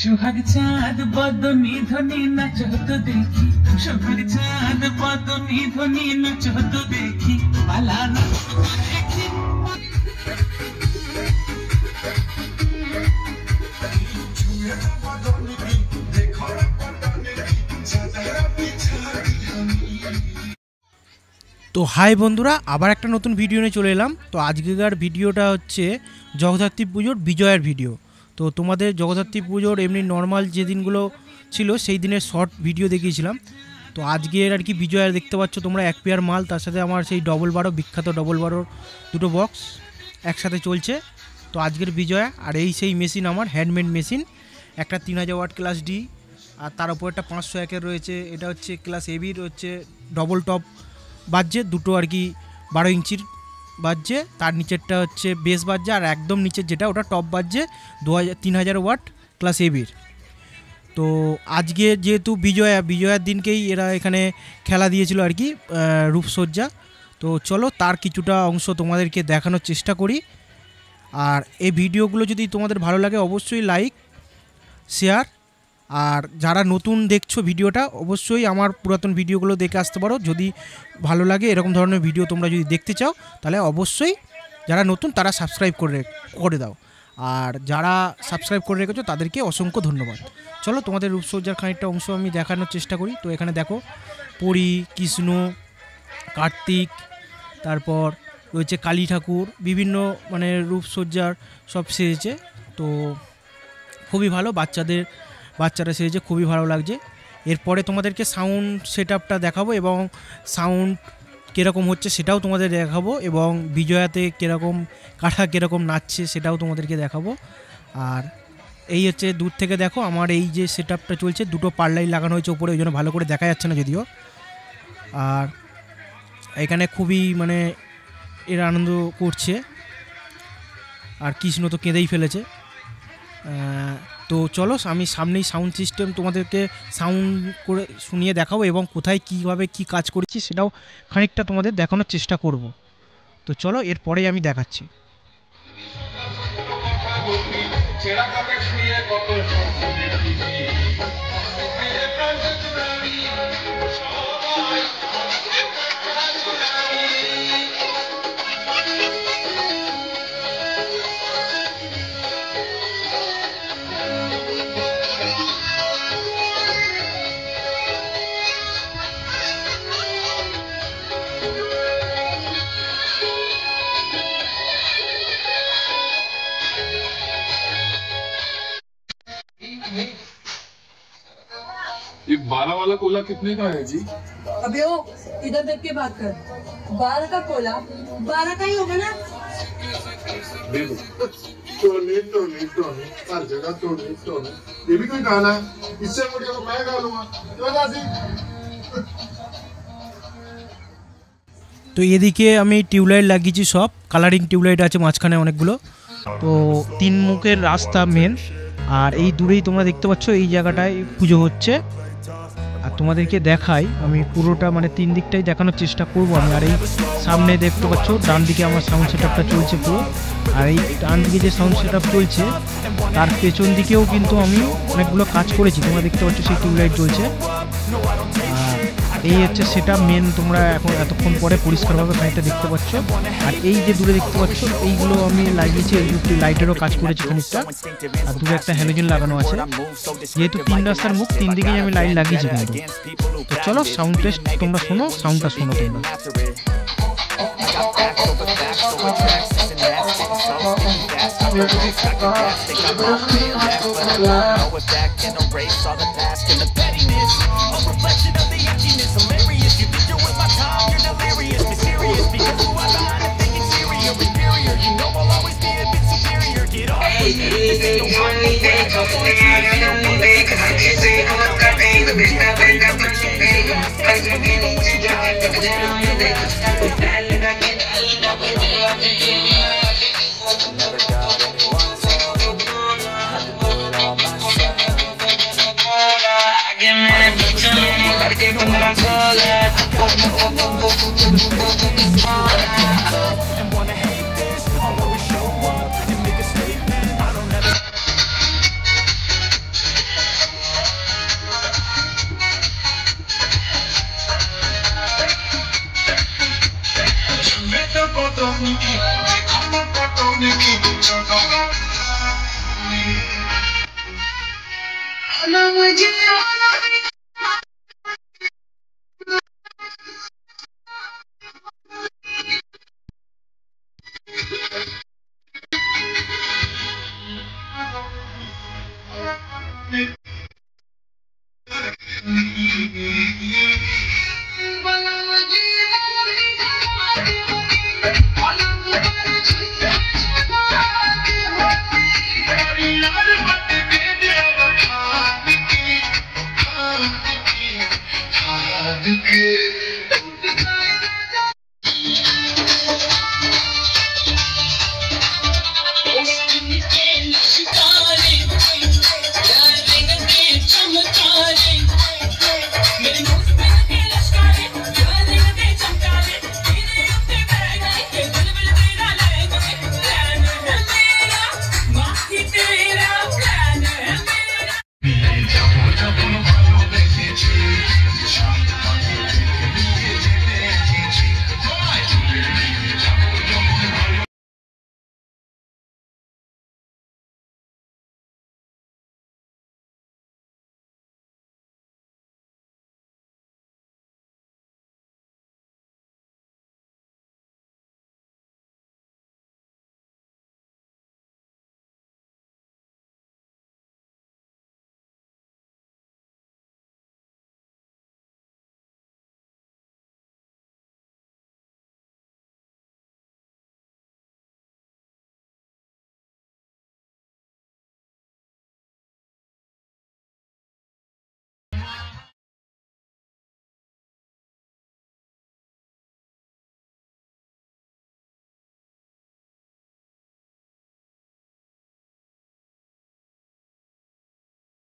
সোহাগ চাঁদ বদনি ধ্বনি নাচ তো দেখি, সোহাগ চাঁদ বদনি ধ্বনি নাচ তো দেখি, পালানা দেখি। তো হাই বন্ধুরা, আবার একটা নতুন ভিডিও নিয়ে চলে এলাম। তো আজকের ভিডিওটা হচ্ছে জগদ্ধাত্রী পুজোর বিজয়ের ভিডিও। তো তোমাদের জগদ্ধাত্রী পুজোর এমনি নর্মাল যে দিনগুলো ছিল সেই দিনের শর্ট ভিডিও দেখিয়েছিলাম। তো আজকের আর কি বিজয়ের দেখতে পাচ্ছ তোমরা এক পেয়ার মাল, তার সাথে আমার সেই ডবল12 বিখ্যাত ডবল12 দুটো বক্স একসাথে চলছে। তো আজকের বিজয়া আর এই সেই মেশিন আমার হ্যান্ডমেড মেশিন, একটা 3000 ওয়াট ক্লাস ডি আর তার উপর একটা 501 রয়েছে। এটা হচ্ছে ক্লাস এবির হচ্ছে ডবল টপ বাজছে, দুটো আর কি 12 ইঞ্চির বাজছে, তার নিচেরটা হচ্ছে বেস বাজছে আর একদম নিচের যেটা ওটা টপ বাজছে 3000 ওয়াট ক্লাস এবির। তো আজকে যেহেতু বিজয়ার দিনকেই এরা এখানে খেলা দিয়েছিল আর কি রূপসজ্জা। তো চলো তার কিছুটা অংশ তোমাদেরকে দেখানোর চেষ্টা করি। আর এই ভিডিওগুলো যদি তোমাদের ভালো লাগে অবশ্যই লাইক শেয়ার, আর যারা নতুন দেখছো ভিডিওটা অবশ্যই আমার পুরাতন ভিডিওগুলো দেখে আসতে পারো। যদি ভালো লাগে এরকম ধরনের ভিডিও তোমরা যদি দেখতে চাও তাহলে অবশ্যই যারা নতুন তারা সাবস্ক্রাইব করে দাও, আর যারা সাবস্ক্রাইব করে রেখেছো তাদেরকে অসংখ্য ধন্যবাদ। চলো তোমাদের রূপসজ্জার খানিকটা অংশ আমি দেখানোর চেষ্টা করি। তো এখানে দেখো পরী, কৃষ্ণ, কার্তিক, তারপর রয়েছে কালী ঠাকুর, বিভিন্ন মানে রূপসজ্জার সব সেজেছে। তো খুবই ভালো, বাচ্চারা সেজেছে, খুবই ভালো লাগছে। এরপরে তোমাদেরকে সাউন্ড সেটআপটা দেখাবো এবং সাউন্ড কীরকম হচ্ছে সেটাও তোমাদের দেখাবো, এবং বিজয়াতে কারা কীরকম নাচছে সেটাও তোমাদেরকে দেখাবো। আর এই হচ্ছে দূর থেকে দেখো আমার এই যে সেটআপটা চলছে, দুটো পাল্লাই লাগানো হয়েছে উপরে, ওই জন্য ভালো করে দেখা যাচ্ছে না যদিও। আর এখানে খুবই মানে এরা আনন্দ করছে, আর কৃষ্ণ তো কেঁদেই ফেলেছে। তো চলো আমি সামনেই সাউন্ড সিস্টেম তোমাদেরকে সাউন্ড করে শুনিয়ে দেখাবো এবং কোথায় কীভাবে কী কাজ করেছি সেটাও খানিকটা তোমাদের দেখানোর চেষ্টা করব। তো চলো এরপরেই আমি দেখাচ্ছি। ये 12 वाला कोला कितने का है जी? अबे ओ इधर देख के बात कर। 12 का कोला 12 का ही होगा ना? टोनी हर जगह टोनी ये भी कोई गाना है, इससे बढ़िया तो मैं गा लूंगा। क्यों दासी? তো এদিকে আমি টিউবলাইট লাগিয়েছি, সব কালারিং টিউবলাইট আছে মাঝখানে অনেকগুলো। তো 3 মুখের রাস্তা মেন, আর এই দূরেই তোমরা দেখতে পাচ্ছ এই জায়গাটায় পুজো হচ্ছে। আর তোমাদেরকে দেখাই আমি পুরোটা মানে 3 দিকটাই দেখানোর চেষ্টা করবো আমি। আর এই সামনে দেখতে পাচ্ছ ডান দিকে আমার সাউন্ড সেটআপটা চলছে পুরো, আর এই ডান দিকে যে সাউন্ড সেটআপ চলছে তার পেছন দিকেও কিন্তু আমি অনেকগুলো কাজ করেছি, তোমরা দেখতে পাচ্ছ সেই টিউবলাইট জ্বলছে। আর এই হচ্ছে সেটা মেন, তোমরা এখন এতক্ষণ পরে পরিষ্কারভাবে খানিকটা দেখতে পাচ্ছ। আর এই যে দূরে দেখতে পাচ্ছ এইগুলো আমি লাগিয়েছি, এই দুটি লাইটেরও কাজ করেছি খানিকটা, আর দূরে একটা হ্যালোজেন লাগানো আছে। যেহেতু 3 রাস্তার মুখ, 3 দিকেই আমি লাইট লাগিয়েছি কিন্তু। তো চলো সাউন্ড টেস্ট তোমরা শোনো, সাউন্ডটা শোনো তোমরা। Got facts over facts over tracks and that's getting tough. That's Think I'm out there left, but I don't know if that can erase all the past and the pettiness. A reflection of the emptiness, hilarious. You think you're with my time, you're delirious, mysterious. Because who I behind a thing exterior, inferior. You know I'll always be a bit superior. Get off of me, this ain't no one way. I'm going to and wanna hate this, I'll always show up and make a statement. I don't ever Thank you.